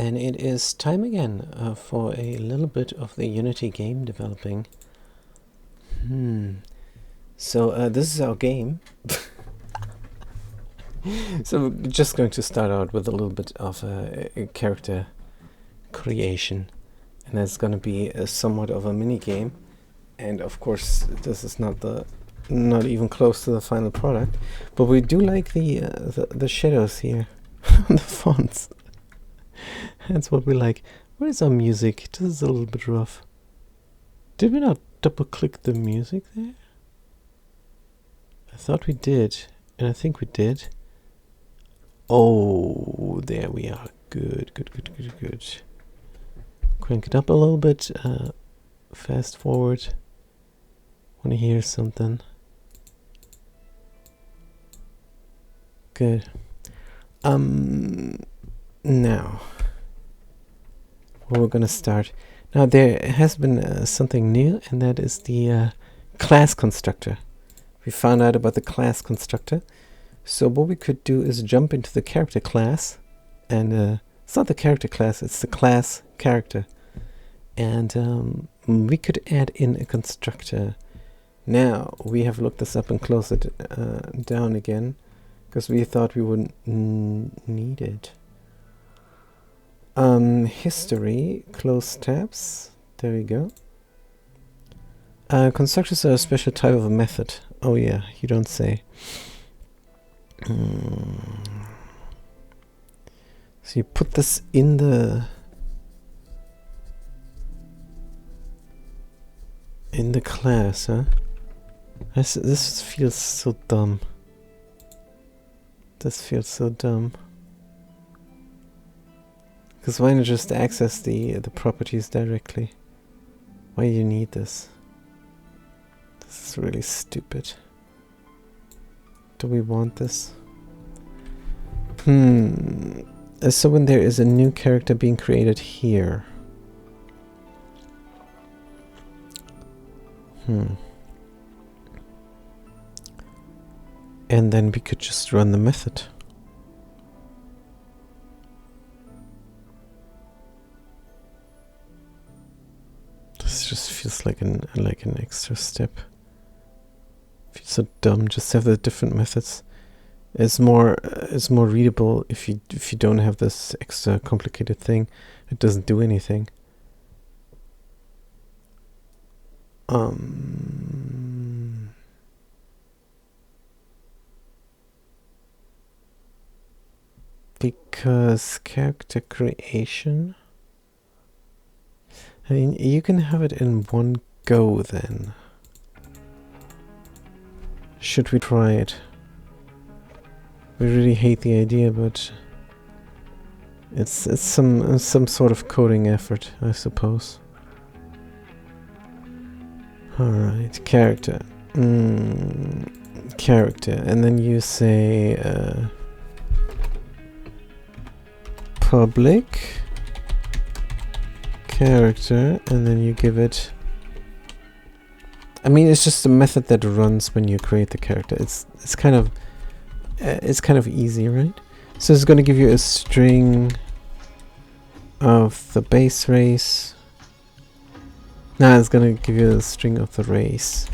And it is time again for a little bit of the Unity game developing. So this is our game. So we're just going to start out with a little bit of a character creation. And that's going to be somewhat of a mini game. And of course, this is not even close to the final product. But we do like the shadows here on the fonts. That's what we like. Where is our music? This is a little bit rough. Did we not double click the music there? I thought we did. And I think we did. Oh, there we are. Good. Crank it up a little bit. Fast forward. Want to hear something. Good. Now, we're gonna start. Now there has been something new, and that is the class constructor. We found out about the class constructor. So what we could do is jump into the character class, and it's not the character class, it's the class character. And we could add in a constructor. Now, we have looked this up and closed it down again, because we thought we wouldn't need it. History, close tabs, there we go. Constructors are a special type of a method. Oh yeah, you don't say. So you put this in the class, huh? This feels so dumb. This feels so dumb. Because why not just access the properties directly? Why do you need this? This is really stupid. Do we want this? So when there is a new character being created here. And then we could just run the method. This just feels like an extra step. Feels so dumb. Just have the different methods. It's more readable if you don't have this extra complicated thing. It doesn't do anything. Because character creation, I mean, you can have it in one go then. Should we try it? We really hate the idea, but it's some sort of coding effort, I suppose. Alright, character. Character, and then you say public character, and then you give it. I mean, it's just a method that runs when you create the character. It's kind of easy, right? So it's going to give you a string of the base race. Now it's going to give you a string of the race,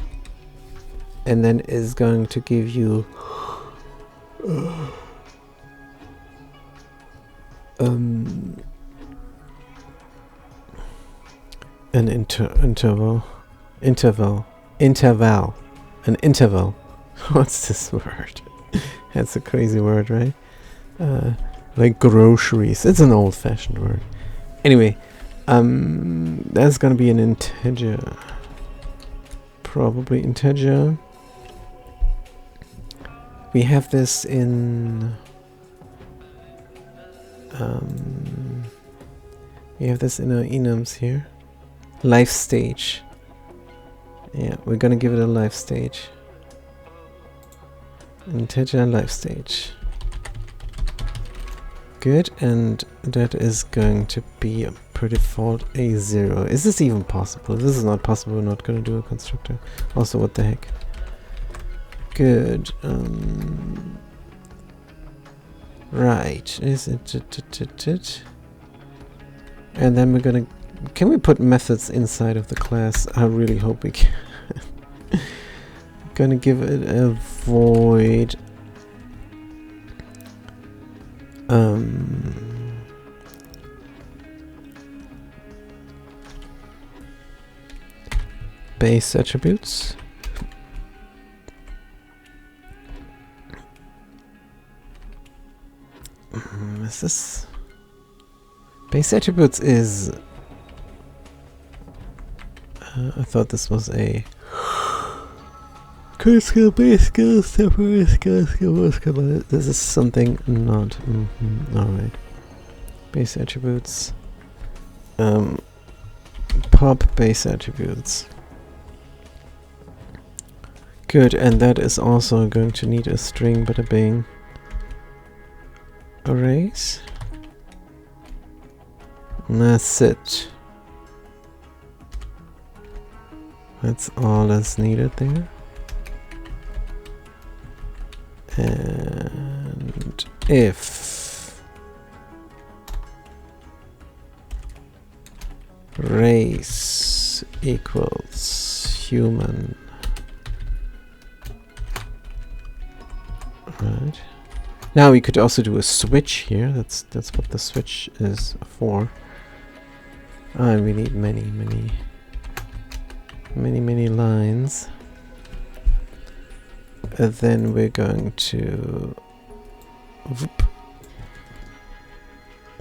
and then it's going to give you an interval. What's this word? That's a crazy word, right? Like groceries. It's an old-fashioned word. Anyway, that's gonna be an integer. Probably integer. We have this in our enums here. Life stage. Yeah, we're gonna give it a life stage. Integer life stage. Good, and that is going to be per default a 0. Is this even possible? If this is not possible, we're not gonna do a constructor. Also, what the heck? Good. Right. Is it? And then we're gonna... Can we put methods inside of the class? I really hope we can. Gonna give it a void. Base attributes. Is this... Base attributes is... I thought this was a... Current skill, base skills, temporary skills, skill, skill. This is something not. Alright. Base attributes. Pop base attributes. Good, and that is also going to need a string, bada bing. Arrays. And that's it. That's all that's needed there. And if race equals human, right? Now we could also do a switch here. That's what the switch is for. And we need many lines. Then we're going to whoop.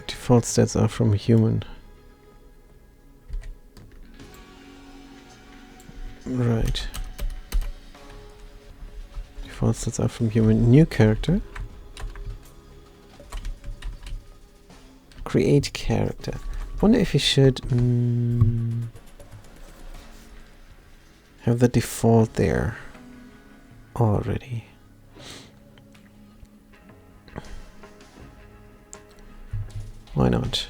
Default stats are from human. Right. Default stats are from human. New character. Create character. Wonder if you should have the default there already. Why not?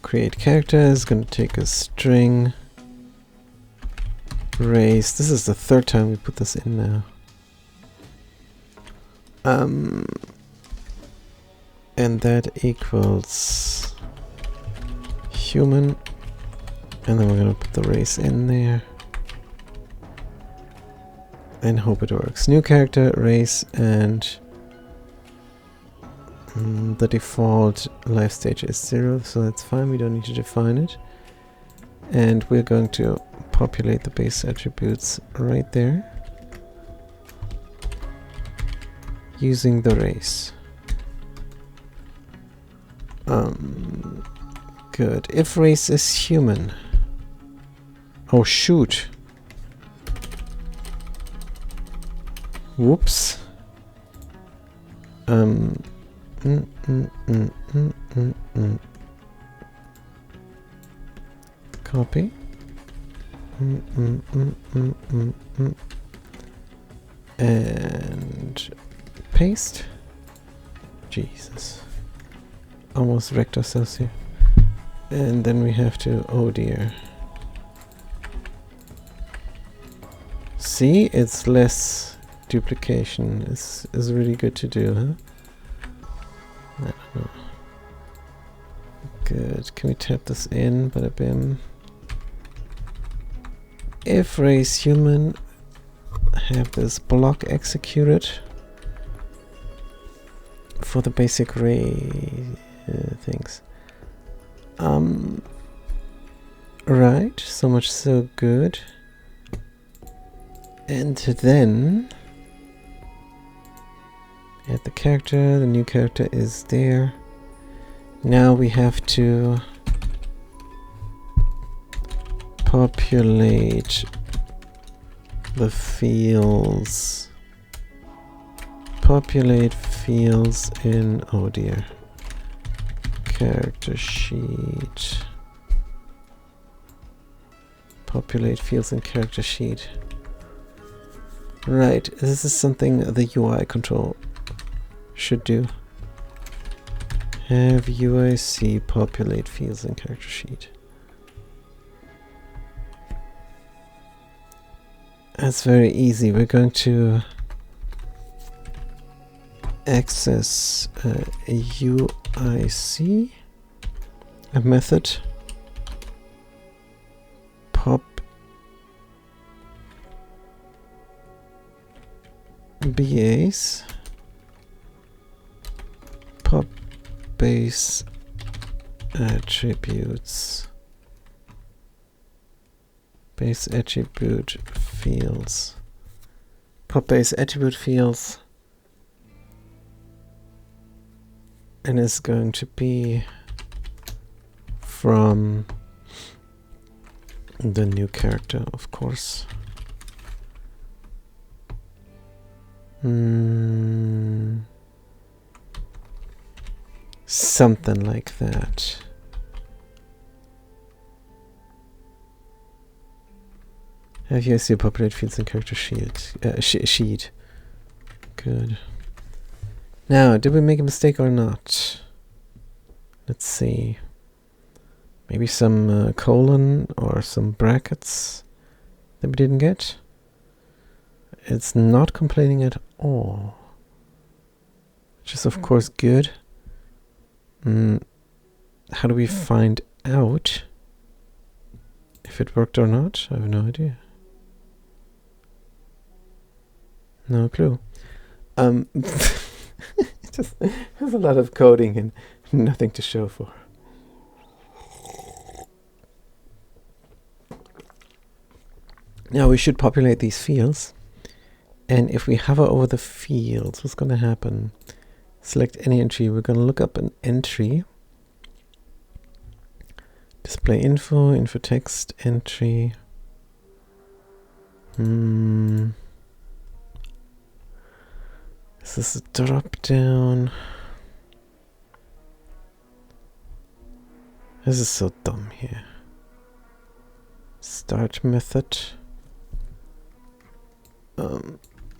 Create character is going to take a string. Race. This is the third time we put this in now. And that equals human. And then we're going to put the race in there. And hope it works. New character, race, and the default life stage is 0, so that's fine. We don't need to define it. And we're going to populate the base attributes right there using the race. Good. If race is human. Oh shoot. Whoops. Copy. And paste. Jesus. Almost wrecked ourselves here. And then we have to, oh dear. See, it's less duplication. Is really good to do, huh? I don't know. Good. Can we tap this in? Bada bim. If race human, have this block executed for the basic array things. Right, so much so good. And then add the character, the new character is there. Now we have to populate the fields. Populate fields in, oh dear, character sheet. Populate fields in character sheet. Right, this is something the UI control should do. Have UIC populate fields in character sheet. That's very easy. We're going to access a UIC a method pop base pop base attributes base attribute fields pop base attribute fields, and it's going to be from the new character, of course. Something like that. Have you see populate fields in character sheet? Good. Now, did we make a mistake or not? Let's see. Maybe some colon or some brackets that we didn't get. It's not complaining at all, which is of course good. How do we find out if it worked or not? I have no idea. No clue. Just there's a lot of coding and nothing to show for. Now we should populate these fields, and if we hover over the fields, what's going to happen? Select any entry. We're going to look up an entry. Display info, info text, entry. This is a drop down. This is so dumb here. Start method.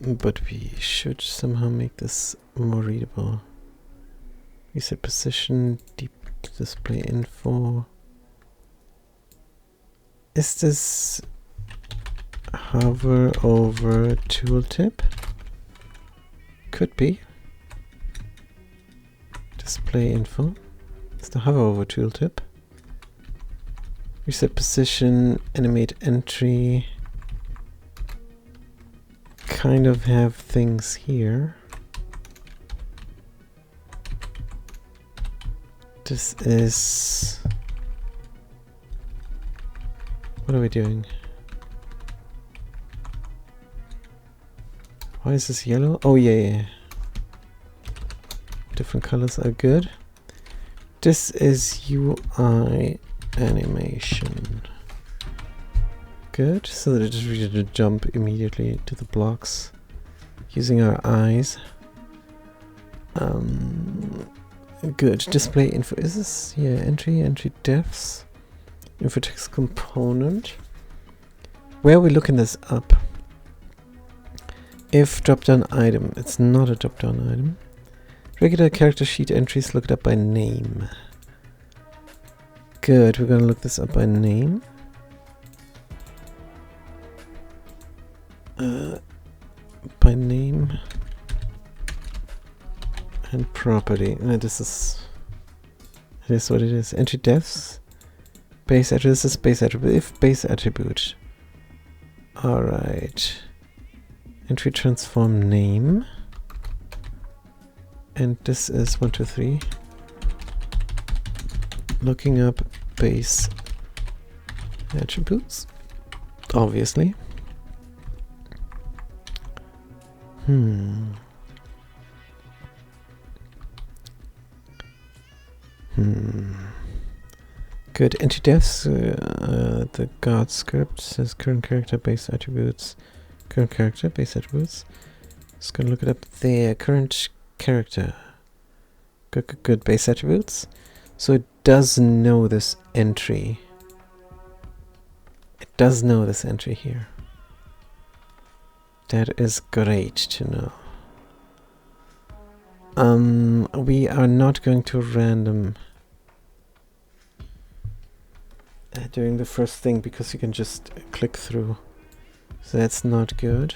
But we should somehow make this more readable. Reset position, deep display info. Is this hover over tooltip? Could be. Display info. It's the hover over tooltip. Reset position, animate entry. Kind of have things here. This is... What are we doing? Why is this yellow? Oh yeah. Different colors are good. This is UI animation. Good, so that it is ready to jump immediately to the blocks using our eyes. Good. Display info. Is this entry defs? Info text component. Where are we looking this up? If drop down item, it's not a drop down item. Regular character sheet entries, look it up by name. Good, we're gonna look this up by name. By name and property. This is what it is. Entry defs. Base attribute. This is base attribute. If base attribute. Alright. Entry transform name. And this is 1, 2, 3. Looking up base attributes. Obviously. Good. Entry defs. The guard script says current character base attributes. Current character base attributes. Just gonna look it up there. Current character. Good. Base attributes. So it does know this entry. It does know this entry here. That is great to know. We are not going to random doing the first thing because you can just click through. So that's not good.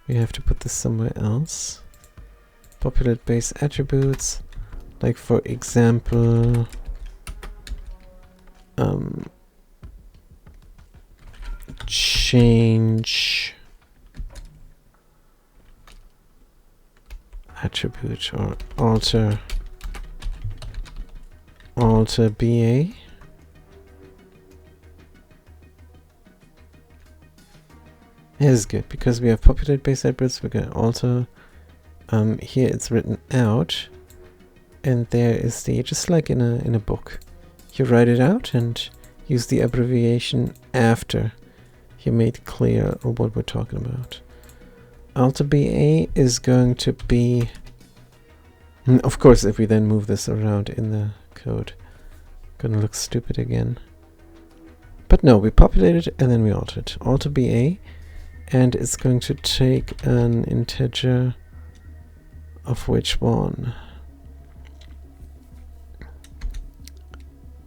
We have to put this somewhere else. Populate base attributes. Like for example, change attribute or alter BA. Is good because we have populated base attributes. We're gonna alter. Here it's written out, and there is the, just like in a book, you write it out and use the abbreviation after you made clear what we're talking about. Alter BA is going to be, of course, if we then move this around in the code, gonna look stupid again. But no, we populated and then we altered. Alter BA, and it's going to take an integer of which one?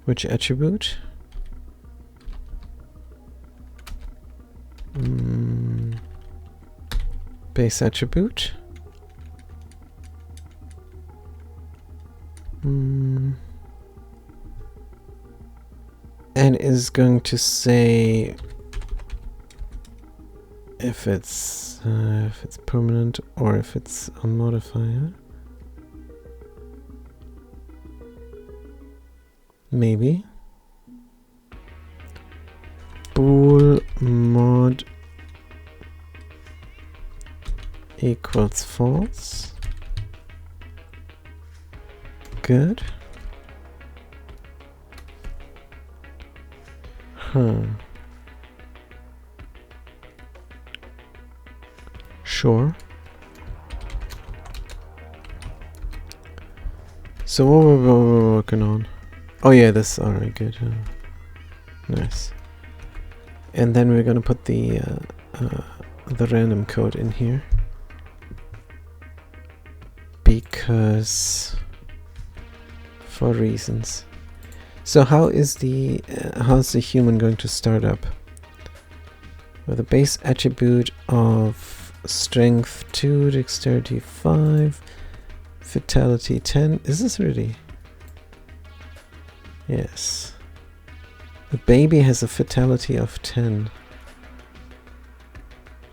Which attribute? Base attribute. And is going to say if it's permanent or if it's a modifier. Maybe. Bool mod equals false. Good. Sure. So what were we working on? Oh yeah, this, alright, good. Nice. And then we're gonna put the random code in here. Because for reasons. So how's the human going to start up? With a base attribute of strength 2, dexterity 5, vitality 10. Is this really? Yes. The baby has a vitality of 10.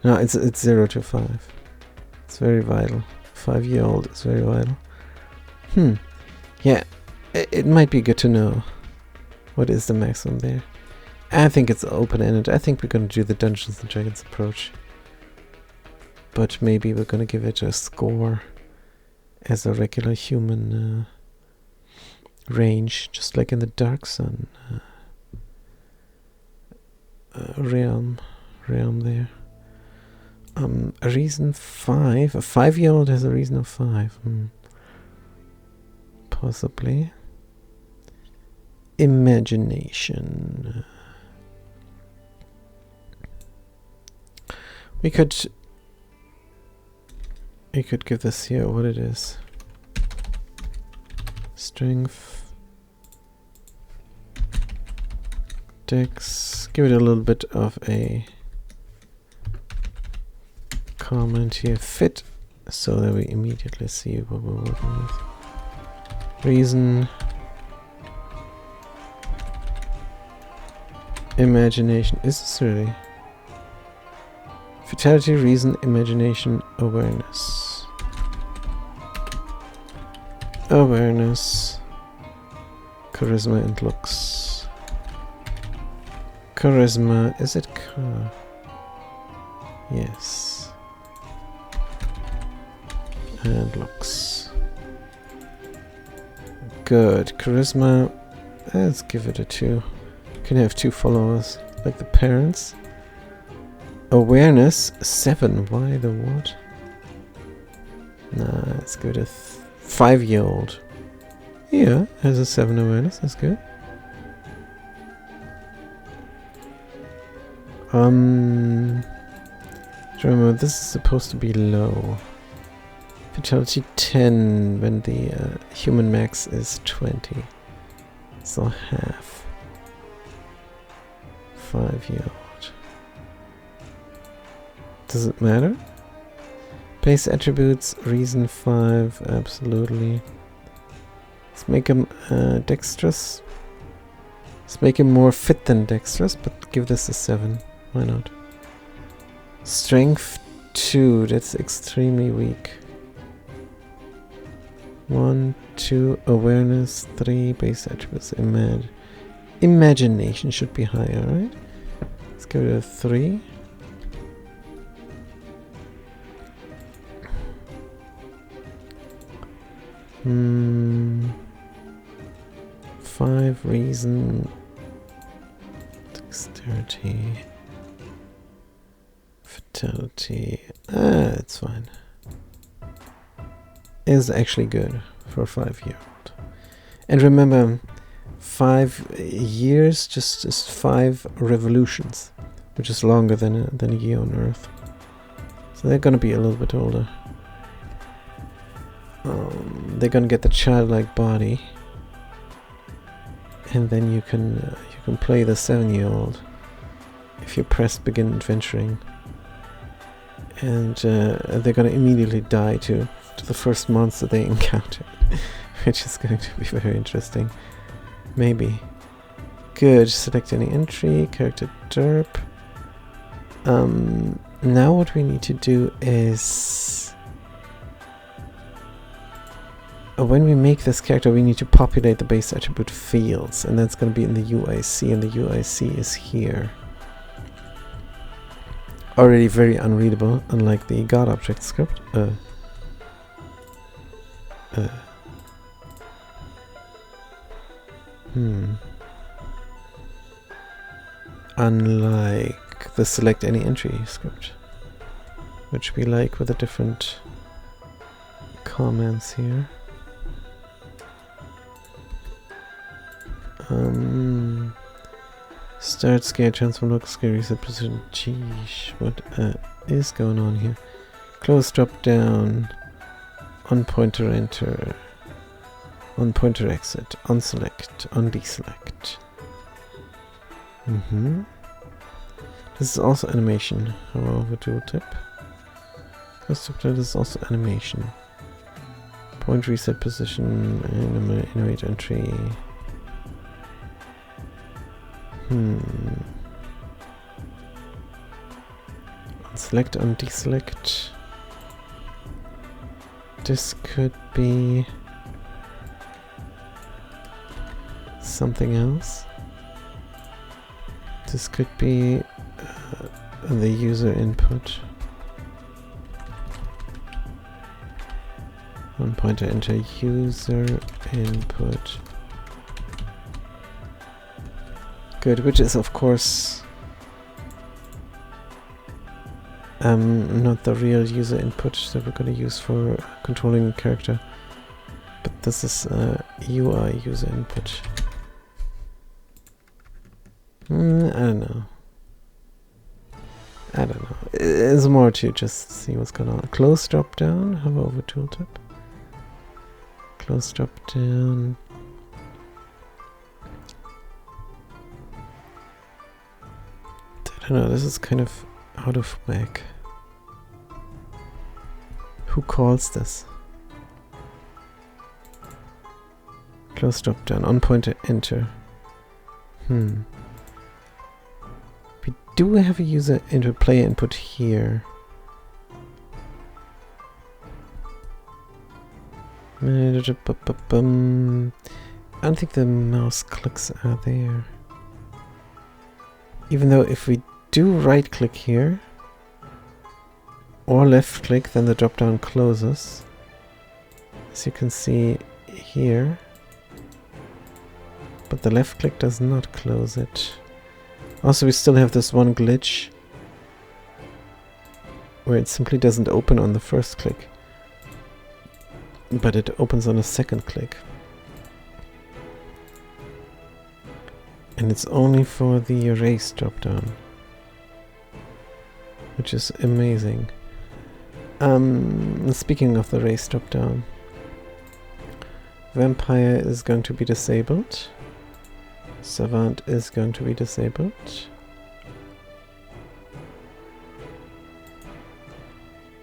No, it's 0 to 5. It's very vital. 5-year-old is very vital. Yeah, it might be good to know what is the maximum there. I think it's open-ended. I think we're going to do the Dungeons and Dragons approach. But maybe we're going to give it a score as a regular human range, just like in the Dark Sun realm there. A reason 5. A 5-year-old has a reason of 5. Possibly. Imagination. We could give this here what it is. Strength. Dex. Give it a little bit of a comment here. Fit. So that we immediately see what we're working with. Reason. Imagination. Is this really? Vitality, reason, imagination, awareness. Awareness. Charisma and looks. Charisma. Is it yes. And looks. Good. Charisma. Let's give it a 2. Can have 2 followers, like the parents. Awareness 7. Why the what? Nah, let's go to 5-year-old. Yeah, has a 7 awareness. That's good. Remember, this is supposed to be low. Vitality 10 when the human max is 20. So half. 5-year-old. Does it matter? Base attributes, reason 5, absolutely. Let's make him dexterous. Let's make him more fit than dexterous, but give this a 7. Why not? Strength 2, that's extremely weak. 1, 2, awareness, 3, base attributes, imagination should be higher, right? Let's give it a 3. Hmm. 5, reason, dexterity, vitality. It's fine. Is actually good for a 5-year-old. And remember, 5 years just is 5 revolutions, which is longer than a year on Earth. So they're gonna be a little bit older. They're gonna get the childlike body, and then you can play the 7-year-old if you press begin adventuring, and they're gonna immediately die to the first monster they encounter, which is going to be very interesting. Maybe. Good. Select any entry. Character derp. Now what we need to do is, when we make this character, we need to populate the base attribute fields, and that's going to be in the UIC, and the UIC is here. Already very unreadable, unlike the God Object script. Unlike the select any entry script, which we like with the different comments here. Start scale, transform look, scale, reset position. Geesh, what is going on here? Close, drop down, on pointer enter, on pointer exit, on select, on deselect. This is also animation. However, tooltip. Close, drop down, this is also animation. Point reset position, animate entry. On select, on deselect. This could be something else. This could be the user input. On pointer enter user input. Good, which is of course not the real user input that we're going to use for controlling a character, but this is UI user input. I don't know. It's more to just see what's going on. Close drop down, hover over tooltip. Close drop down. I don't know, this is kind of out of whack. Who calls this? Close drop down, on pointer enter. We do have a user player input here. I don't think the mouse clicks are there. Even though if we do right click here or left click, then the drop down closes, as you can see here, but the left click does not close it. Also, we still have this one glitch where it simply doesn't open on the first click, but it opens on a second click. And it's only for the erase drop down, which is amazing. Speaking of the erase drop down, Vampire is going to be disabled. Savant is going to be disabled.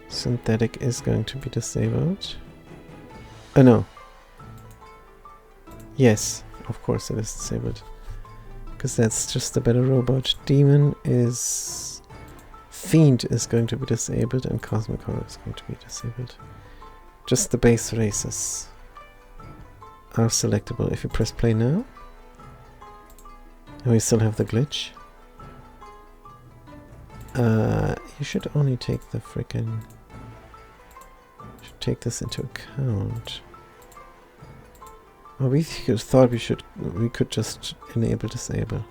Synthetic is going to be disabled. Oh no. Yes, of course it is disabled. because that's just a better robot. Demon is... Fiend is going to be disabled, and Cosmic Horror is going to be disabled. Just the base races are selectable. If you press play now, and we still have the glitch. You should only take the frickin'... should take this into account. Well, we thought we could just enable disable.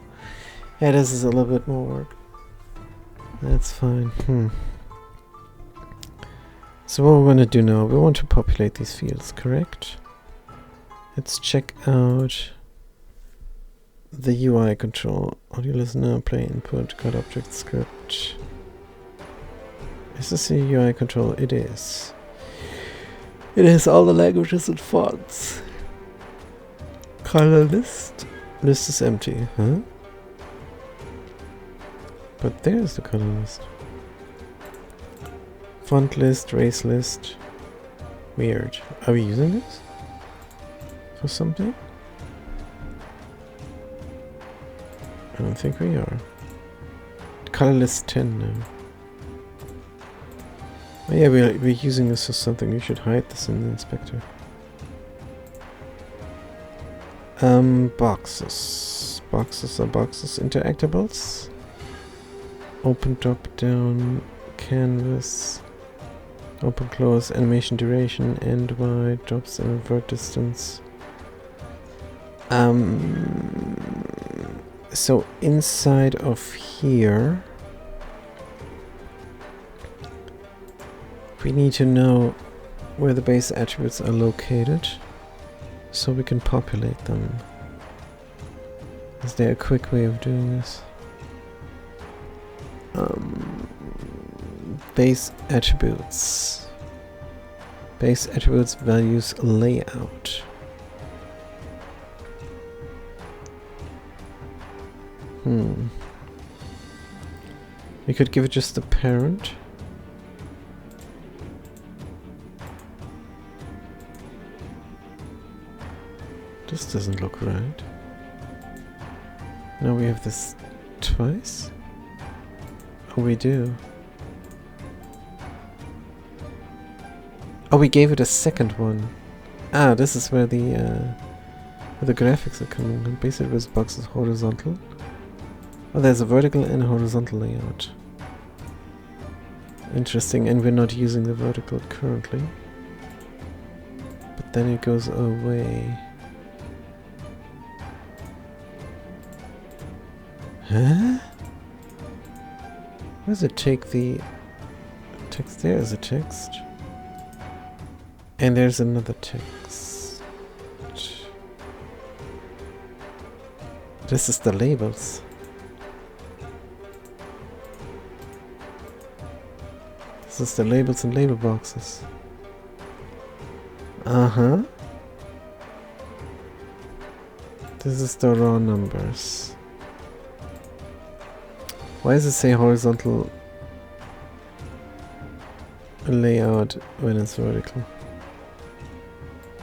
Yeah, this is a little bit more work. That's fine. So what we're gonna do now, we want to populate these fields, correct? Let's check out the UI control. Audio listener, play input, code object script. Is this a UI control? It is. It has all the languages and fonts. Color list. List is empty, huh? But there's the color list. Font list, race list. Weird. Are we using this for something? I don't think we are. Color list 10 now. Oh yeah, we're using this for something. We should hide this in the inspector. Boxes. Boxes are boxes. Interactables. Open, drop, down, canvas. Open, close, animation duration, end, wide, drops and invert distance. So inside of here, we need to know where the base attributes are located, so we can populate them. Is there a quick way of doing this? Base attributes. Base attributes values layout. We could give it just a parent. This doesn't look right. Now we have this twice. Oh, we do. Oh, we gave it a second one. Ah, this is where the graphics are coming. Base attributes box is horizontal. Oh, there's a vertical and a horizontal layout. Interesting, and we're not using the vertical currently. But then it goes away. Huh? Where does it take the text? There is a text. And there's another text. This is the labels. This is the labels and label boxes. Uh-huh. This is the raw numbers. Why does it say horizontal layout when it's vertical?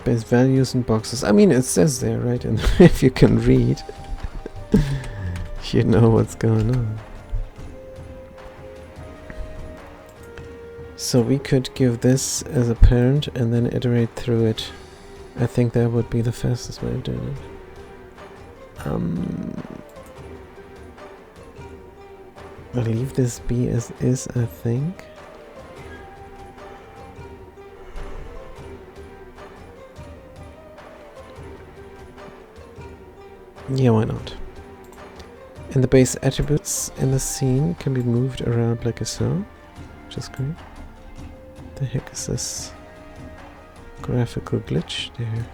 Base values and boxes. I mean, it says there, right? And if you can read, you know what's going on. So we could give this as a parent and then iterate through it. I think that would be the fastest way of doing it. I'll leave this be as is, I think. Yeah, why not? And the base attributes in the scene can be moved around like so, which is great. The heck is this graphical glitch there?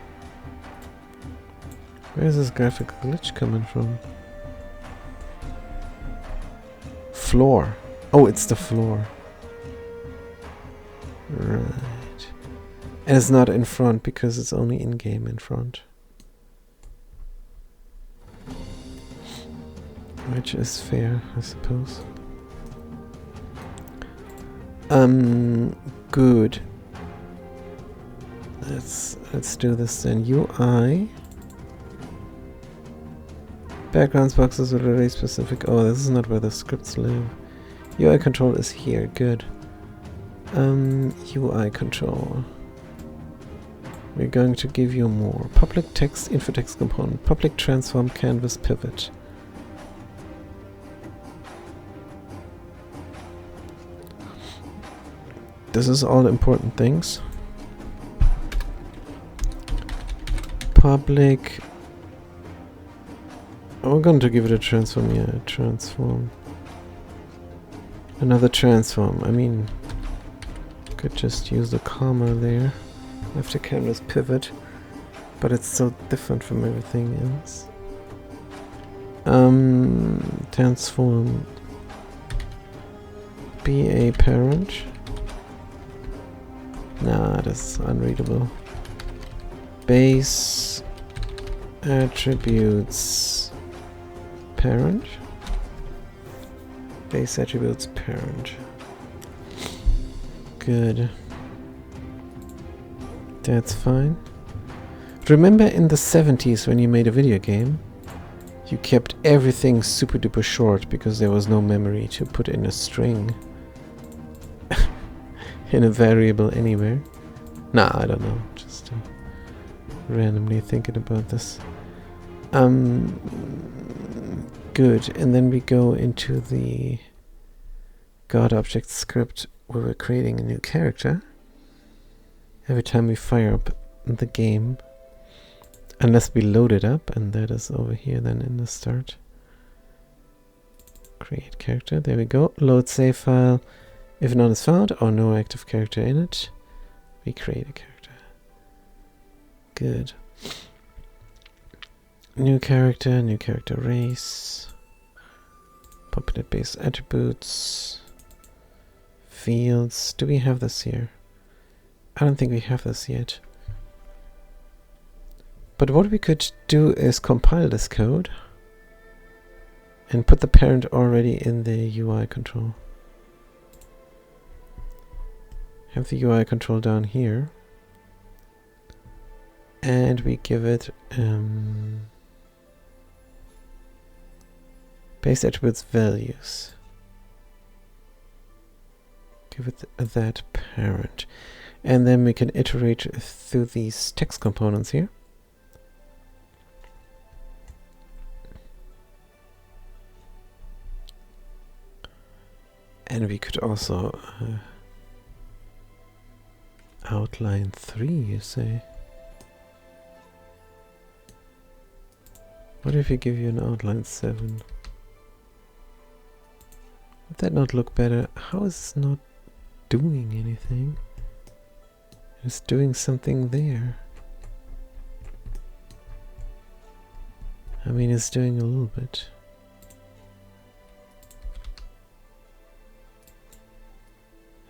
Where's this graphical glitch coming from? Floor. Oh, it's the floor. Right. And it's not in front because it's only in-game in front. Which is fair, I suppose. Good. Let's do this then. UI Backgrounds boxes will array specific. Oh, this is not where the scripts live. UI control is here. Good. UI control. We're going to give you more. Public text infotext component. Public transform canvas pivot. This is all important things. Public. Oh, we're going to give it a transform. Yeah, transform. Another transform. I mean, could just use the comma there after canvas pivot, but it's so different from everything else. Transform. Be a parent. Nah, that's unreadable. Base attributes parent. Base attributes parent. Good. That's fine. Remember in the 70s when you made a video game, you kept everything super duper short because there was no memory to put in a string. In a variable anywhere. Nah, I don't know. Just randomly thinking about this. Good. And then we go into the God object script where we're creating a new character. Every time we fire up the game, unless we load it up, and that is over here then in the start. Create character. There we go. Load save file. If none is found or no active character in it, we create a character. Good. New character race. Populate base attributes. Fields. Do we have this here? I don't think we have this yet. But what we could do is compile this code and put the parent already in the UI control. Have the UI control down here. And we give it base attributes values. Give it that parent. And then we can iterate through these text components here. And we could also outline 3, you say? What if we give you an outline 7? Would that not look better? How is it not doing anything? It's doing something there. I mean, it's doing a little bit.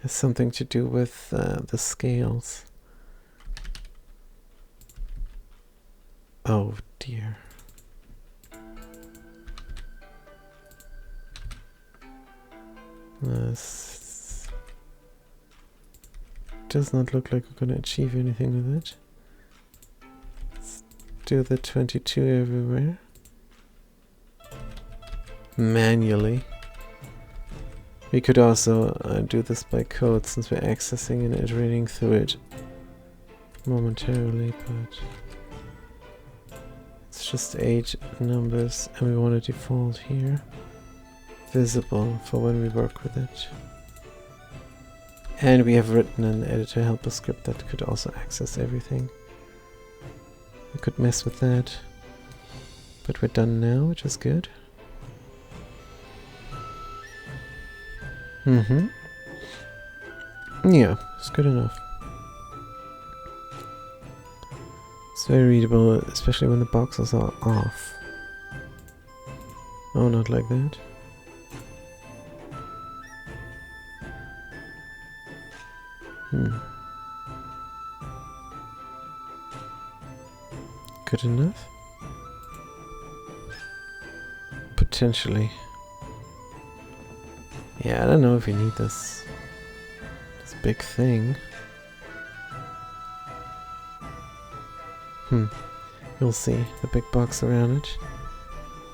Has something to do with the scales. Oh dear. This does not look like we're going to achieve anything with it. Let's do the 22 everywhere. Manually. We could also do this by code since we're accessing and iterating through it momentarily, but it's just 8 numbers and we want to default here. Visible for when we work with it. And we have written an editor helper script that could also access everything. We could mess with that, but we're done now, which is good. Yeah, it's good enough. It's very readable, especially when the boxes are off. Oh, not like that. Good enough? Potentially. Yeah, I don't know if we need this big thing. You'll see the big box around it.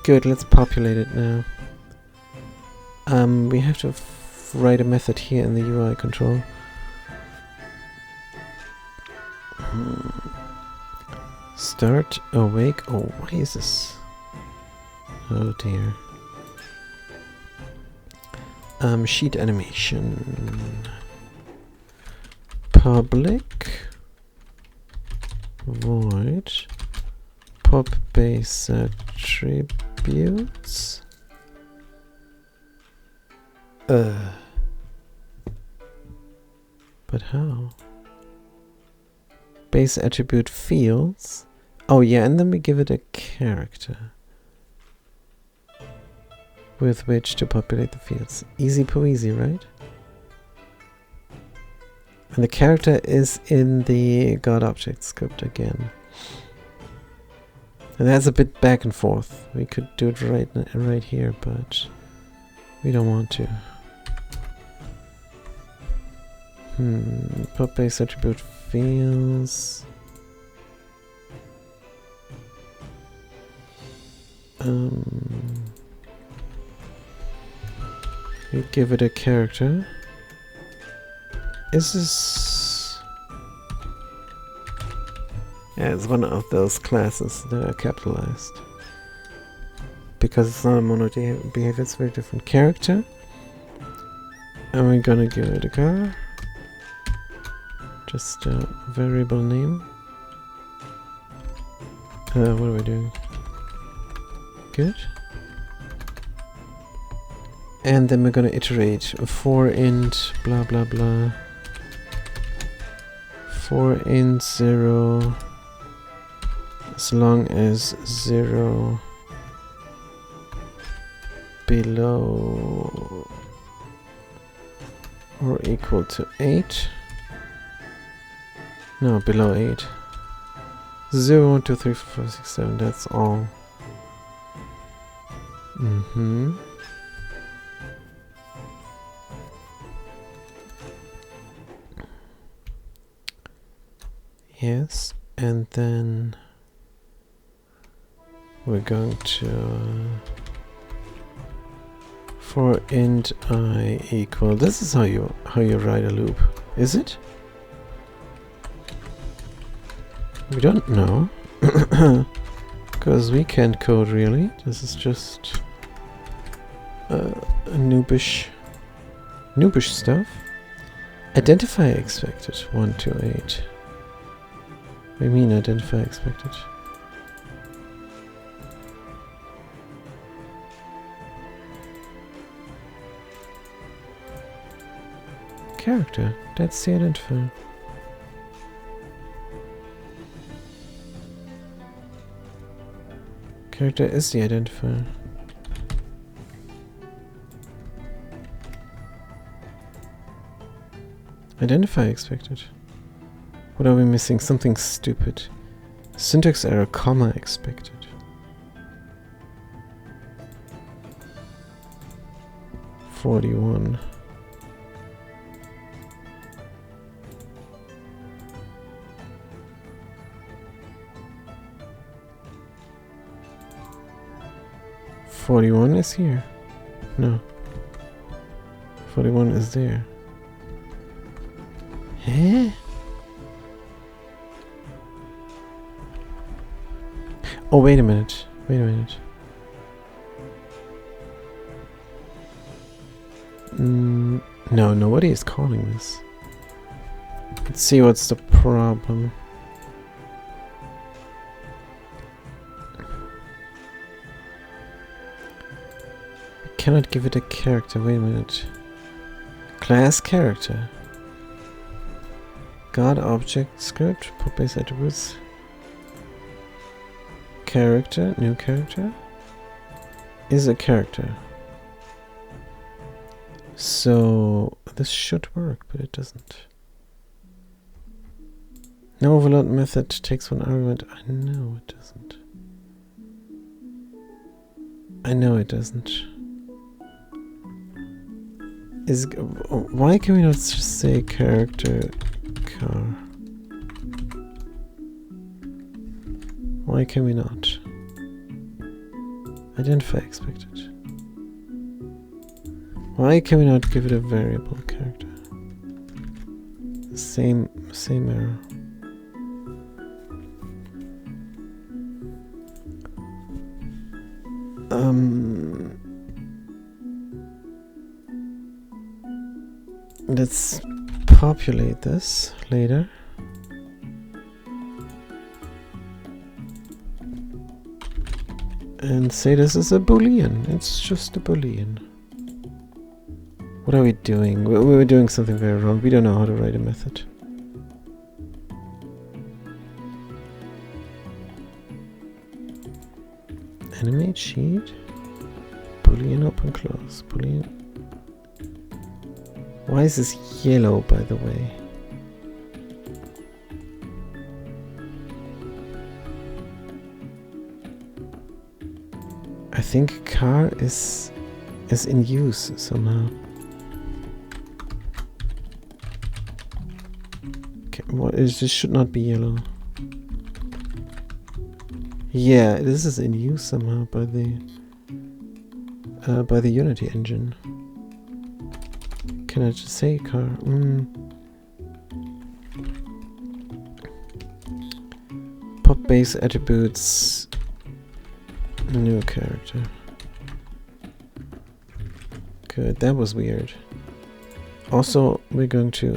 Good, let's populate it now. We have to write a method here in the UI control. Start awake. Oh, why is this? Oh dear. Sheet animation. Public void pop base attributes. But how? Base attribute fields. Oh yeah, and then we give it a character with which to populate the fields. Easy peasy, right? And the character is in the God object script again. And that's a bit back and forth. We could do it right here, but we don't want to. Pop base attribute fields. We give it a character. Is this... Yeah, it's one of those classes that are capitalized. Because it's not a mono behavior, it's a very different character. And we're gonna give it a car. Just a variable name. What are we doing? Good. And then we're gonna iterate for int blah blah blah. For int 0 as long as 0 below or equal to 8. No, below 8. 0, 1, 2, 3, 4, 5, 6, 7, that's all. Yes, and then we're going to for int I equal. This is how you write a loop, is it? We don't know, because we can't code really. This is just a noobish stuff. Identify expected 1 to 8. What do you mean identify expected? Character, that's the identifier. Character is the identifier. Identify expected. What are we missing? Something stupid. Syntax error, comma expected. (41). (41) is here. No. 41 is there. Huh? Oh, wait a minute. Wait a minute. No, nobody is calling this. Let's see what's the problem. We cannot give it a character. Wait a minute. Class character. God object script. Pop base attributes. Character, new character, is a character. So this should work, but it doesn't. No overload method takes one argument. I know it doesn't. I know it doesn't. Why can we not just say character car? Why can we not? Identify expected. Why can we not give it a variable character? Same error. Let's populate this later. And say this is a boolean. It's just a boolean. What are we doing? We're doing something very wrong. We don't know how to write a method. Animate sheet. Boolean open close. Boolean. Why is this yellow, by the way? I think car is in use somehow. Okay, what is this? Should not be yellow. Yeah, this is in use somehow by the Unity engine. Can I just say car? Pop base attributes. New character. Good, that was weird. Also, we're going to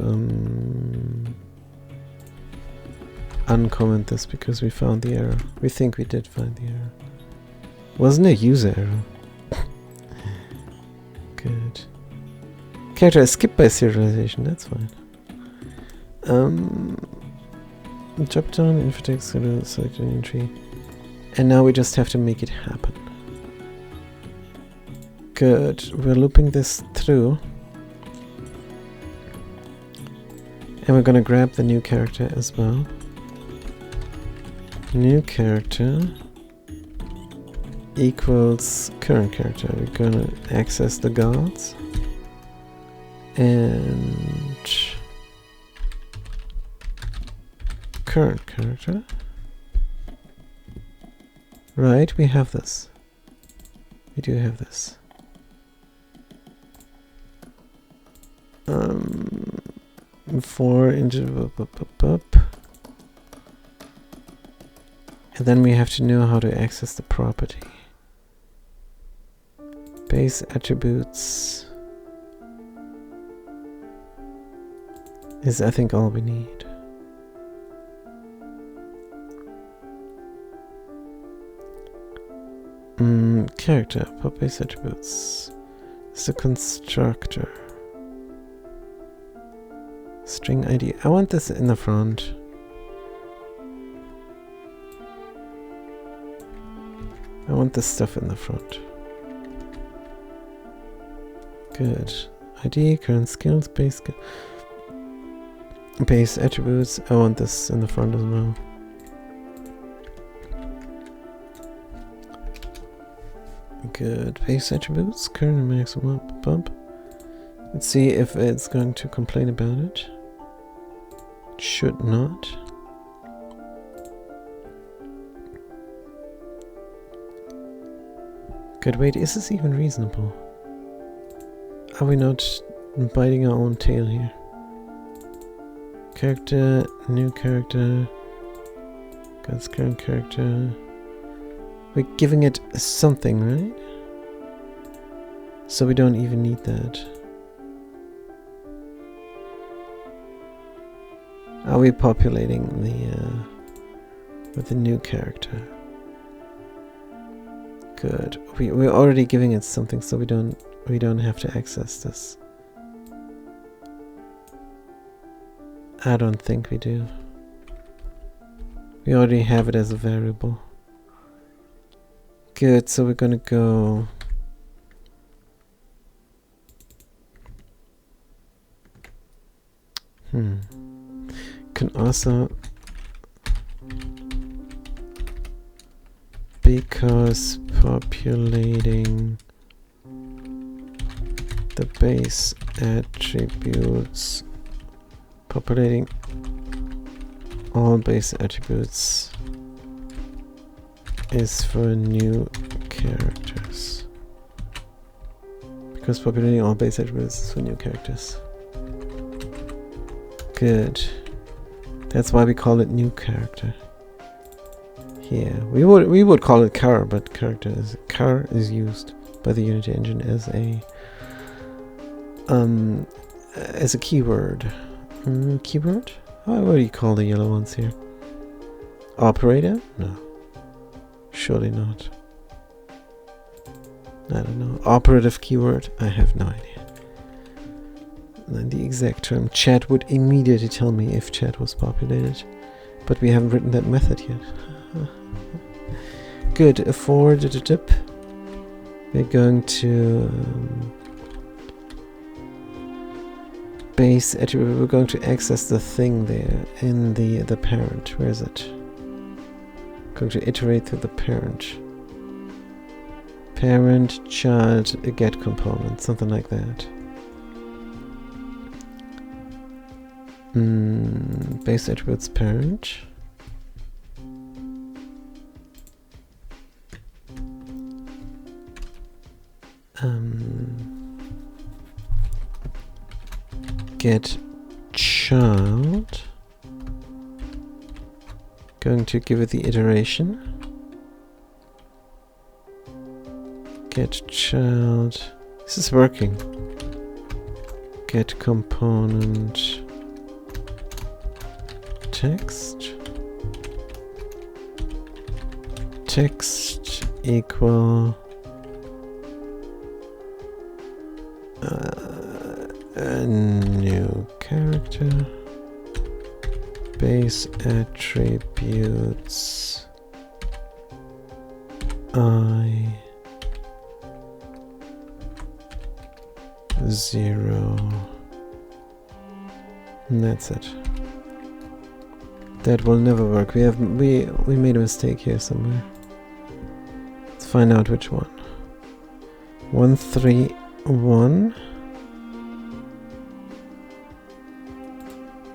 uncomment this because we found the error. We think we did find the error. Wasn't a user error. Good. Character is skipped by serialization, that's fine. Drop down, infotext, select an entry. And now we just have to make it happen. Good, we're looping this through. And we're gonna grab the new character as well. New character equals current character. We're gonna access the gods. And current character. Right, we have this. We do have this. For into and then we have to know how to access the property. Base attributes is, I think, all we need. Character, pop base attributes. It's a constructor. String ID. I want this in the front. I want this stuff in the front. Good. ID, current skills, base attributes. I want this in the front as well. Good. Base attributes, current and maximum bump. Let's see if it's going to complain about it. It should not. Good, wait, is this even reasonable? Are we not biting our own tail here? Character, new character. God's current character. We're giving it something, right? So we don't even need that. Are we populating with the new character? Good. We're already giving it something, so we don't have to access this. I don't think we do. We already have it as a variable. Good, so we're gonna go can also, because populating the base attributes, populating all base attributes is for new characters. Because populating all base attributes is for new characters. Good. That's why we call it new character. Here. We would call it char, but char is used by the Unity engine as a keyword. Keyword? What do you call the yellow ones here? Operator? No. Surely not. I don't know. Operative keyword? I have no idea. And the exact term. Chat would immediately tell me if chat was populated. But we haven't written that method yet. Good. For the tip, we're going to base attribute. We're going to access the thing there in the parent. Where is it? Going to iterate through the parent. Parent, child, a get component, something like that. Base attributes parent. Get child. Going to give it the iteration. Get child. This is working. Get component. Text. Text equal a new character. Base attributes I 0. And that's it. That will never work. We made a mistake here somewhere. Let's find out which one. 131.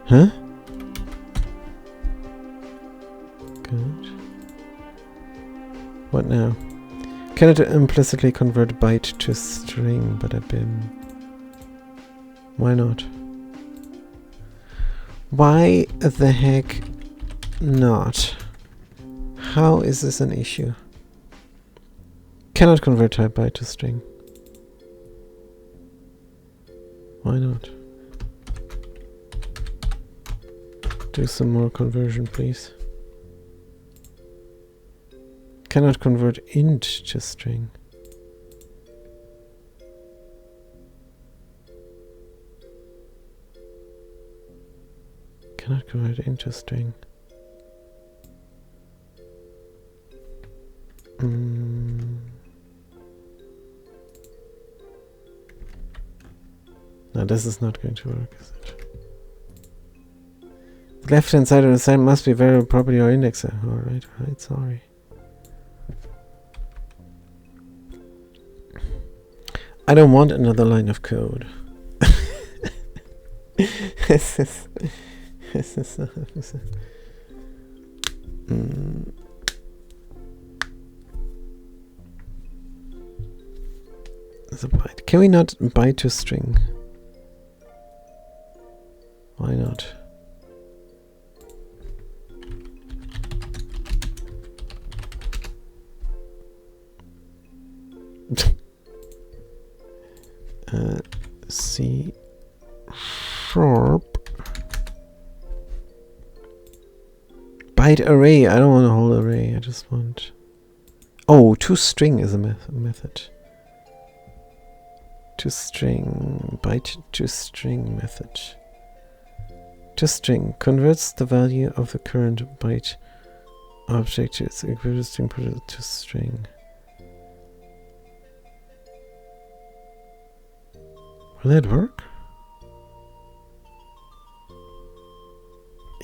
Huh? Good. What now? Can it implicitly convert byte to string, but a bin? Why not? Why the heck not? How is this an issue? Cannot convert type byte to string. Why not? Do some more conversion, please. Cannot convert int to string. Cannot convert int to string. No, this is not going to work, is it? The left-hand side of the site must be variable property or indexer. Alright, sorry. I don't want another line of code. This is It's a byte. Can we not byte to string? Why not? C sharp byte array. I don't want a whole array. I just want. Oh, to string is a method. To string byte to string method. To string converts the value of the current byte object to its equivalent string to string. Will that work?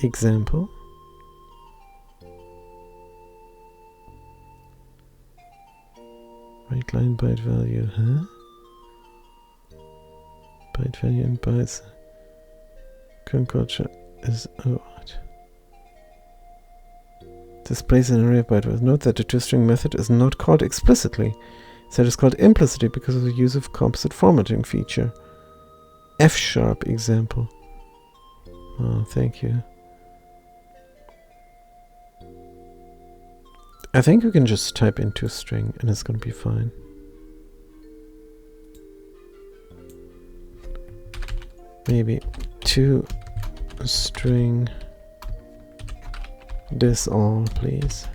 Example. Right line byte value, huh? Byte value in bytes. Current culture is what? displays an array of bytewords. Note that the toString method is not called explicitly. Instead, it's called implicitly because of the use of composite formatting feature. F# example. Oh, thank you. I think we can just type into a string and it's going to be fine. Maybe toString this all, please.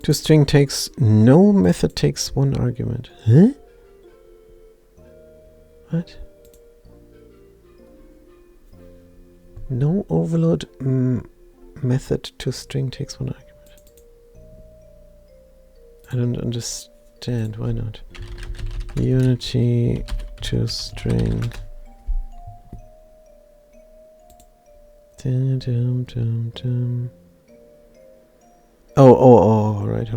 ToString takes no method takes one argument. Huh? What? No overload method ToString takes one argument. I don't understand. Why not? Unity ToString. Dum, dum, dum, dum. Oh, all right.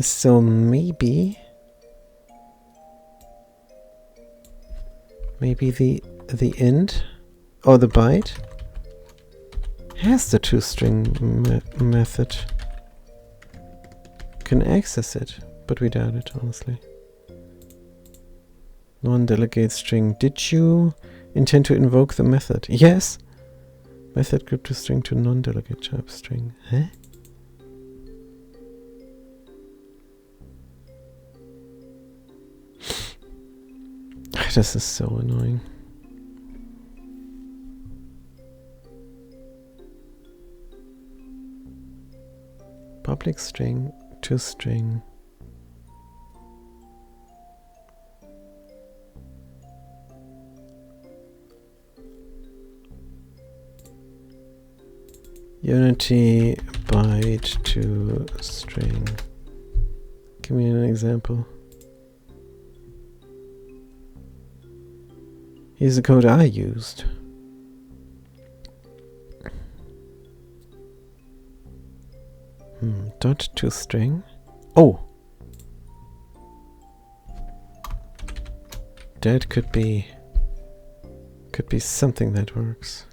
So maybe the int or the byte has the toString method. Can access it, but we doubt it, honestly. Non-delegate string. Did you intend to invoke the method? Yes. Method group toString to non-delegate type string. Huh? This is so annoying. Public string toString. Unity byte toString. Give me an example. Here's the code I used. Dot toString. Oh! That could be something that works.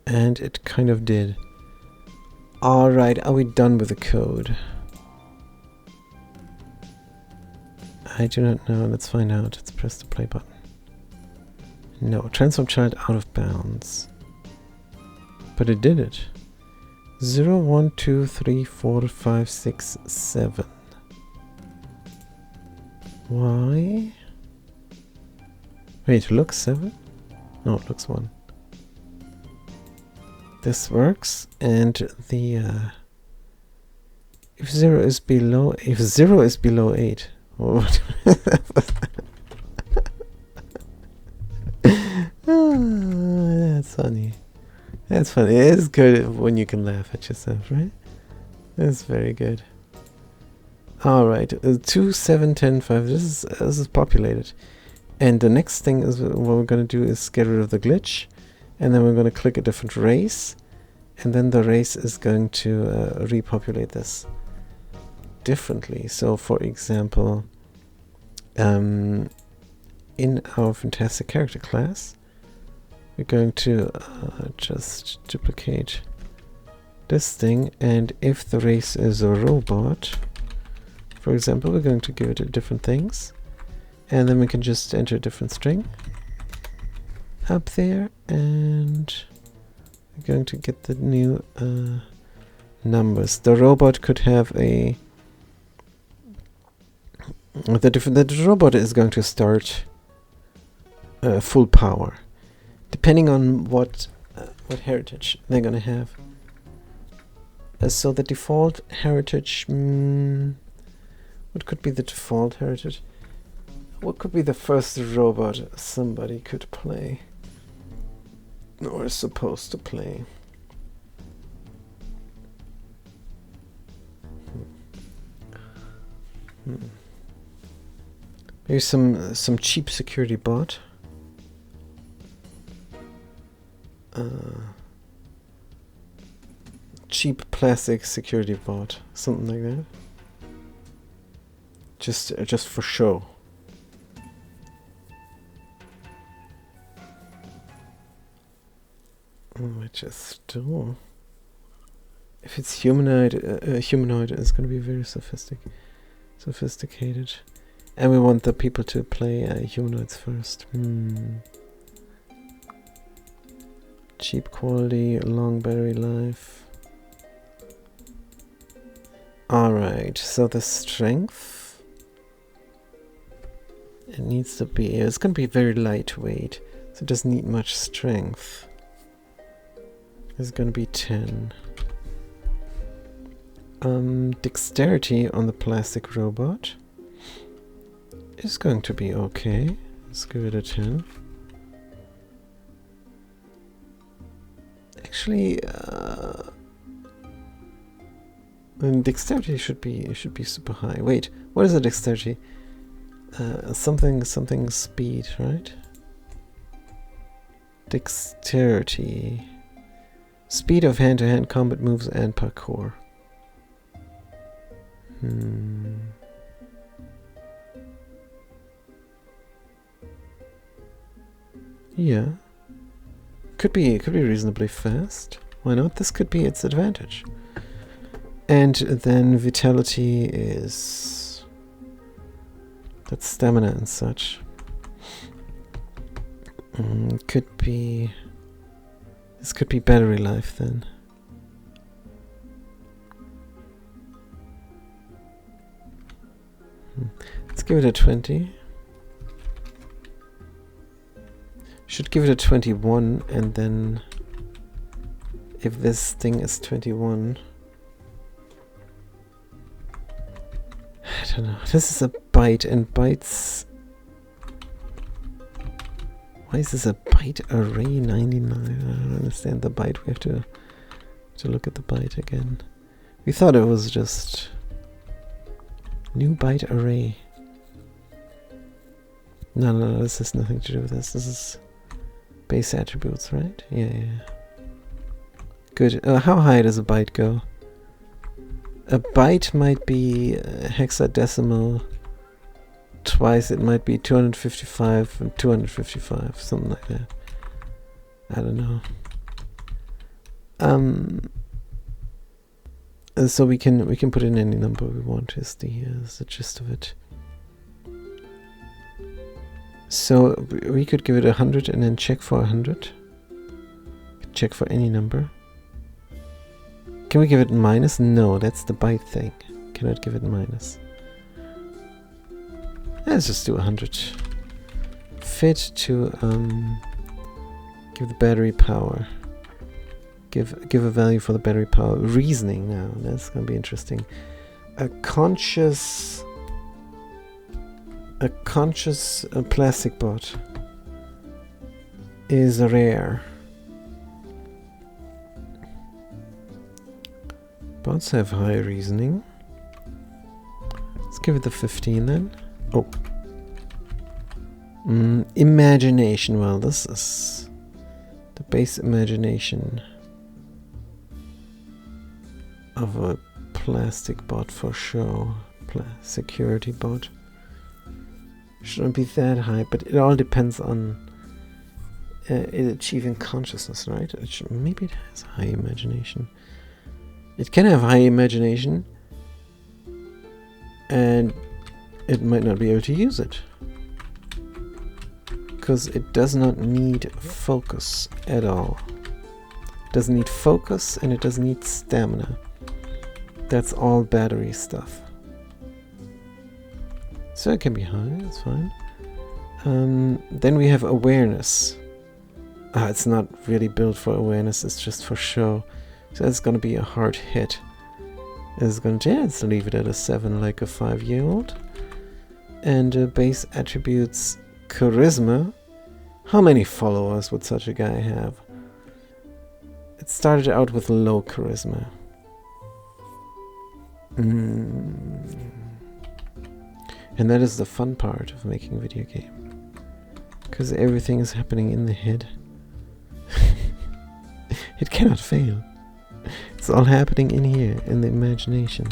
And it kind of did. Alright, are we done with the code? I do not know. Let's find out. Let's press the play button. No, transform child out of bounds. But it did it. 0, 1, 2, 3, 4, 5, 6, 7. Why? Wait, look 7? No, it looks 1. This works, and the if 0 is below 8. What? That's funny. That's funny. It is good when you can laugh at yourself, right? That's very good. All right, 2, 7, 10, 5. This is populated, and the next thing is what we're going to do is get rid of the glitch, and then we're going to click a different race, and then the race is going to repopulate this differently. So, for example, in our fantastic character class, we're going to just duplicate this thing, and if the race is a robot, for example, we're going to give it different things, and then we can just enter a different string up there, and we're going to get the new numbers. The robot could have a the robot is going to start full power, depending on what heritage they're going to have. So the default heritage, what could be the default heritage? What could be the first robot somebody could play? Or is supposed to play? Maybe some cheap security bot. Cheap plastic security bot, something like that. just for show. Which is still, if it's humanoid, humanoid is going to be very sophisticated, and we want the people to play humanoids first. Cheap quality, long battery life. Alright, so the strength, it needs to be, it's going to be very lightweight, so it doesn't need much strength. It's going to be 10. Dexterity on the plastic robot is going to be okay. Let's give it a 10. Actually, and dexterity should be super high. Wait, what is the dexterity? Something speed, right? Dexterity. Speed of hand-to-hand combat moves and parkour. Yeah. Could be reasonably fast. Why not? This could be its advantage. And then vitality is... that's stamina and such. Could be... this could be battery life then. Let's give it a 20. Should give it a 21, and then if this thing is 21, I don't know. This is a bite, and bites. Why is this a bite array 99? I don't understand the bite. We have to look at the bite again. We thought it was just new bite array. No, this has nothing to do with this. This is base attributes, right? Yeah. Good. How high does a byte go? A byte might be hexadecimal. Twice it might be 255 and 255, something like that. I don't know. So we can put in any number we want. Is the gist of it. So we could give it 100 and then check for 100. Check for any number. Can we give it minus? No, that's the byte thing. Cannot give it minus. Let's just do 100. Fit to give the battery power. Give a value for the battery power. Reasoning now. That's gonna be interesting. A conscious plastic bot is rare. Bots have high reasoning. Let's give it the 15 then. Oh. Imagination. Well, this is the base imagination of a plastic bot for show. Security bot. Shouldn't be that high, but it all depends on it achieving consciousness, right? Maybe it has high imagination. It can have high imagination, and it might not be able to use it. Because it does not need focus at all. It doesn't need focus, and it doesn't need stamina. That's all battery stuff. So it can be high, that's fine. Then we have awareness. It's not really built for awareness, it's just for show. So it's going to be a hard hit. It's going to, let's leave it at a 7 like a 5-year-old. And base attributes charisma. How many followers would such a guy have? It started out with low charisma. And that is the fun part of making a video game. Because everything is happening in the head. It cannot fail. It's all happening in here, in the imagination.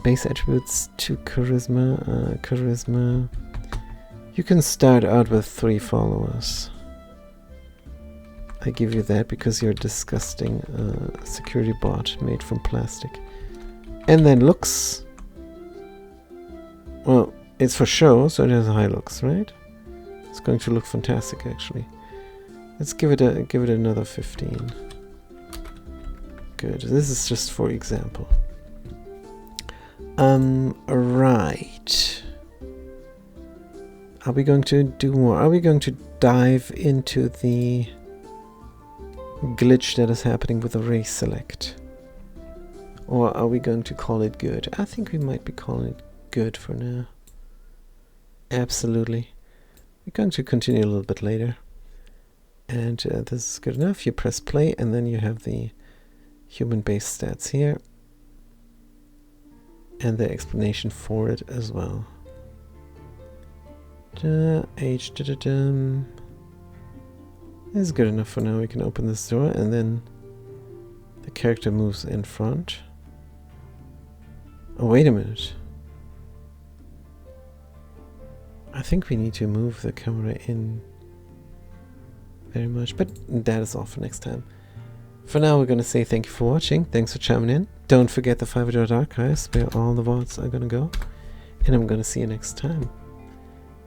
Base attributes to charisma. Charisma. You can start out with 3 followers. I give you that because you're a disgusting security bot made from plastic. And then looks. Well, it's for show, so it has high looks, right? It's going to look fantastic, actually. Let's give it another 15. Good. This is just for example. Right. Are we going to do more? Are we going to dive into the glitch that is happening with the race select? Or are we going to call it good? I think we might be calling it good for now. Absolutely. We're going to continue a little bit later. And this is good enough. You press play and then you have the human base stats here. And the explanation for it as well. Age. This is good enough for now. We can open this door and then the character moves in front. Oh, wait a minute. I think we need to move the camera in very much, but that is all for next time. For now, we're going to say thank you for watching. Thanks for chiming in. Don't forget the 5 archives where all the VODs are going to go. And I'm going to see you next time.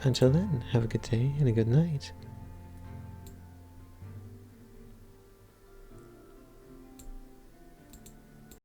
Until then, have a good day and a good night.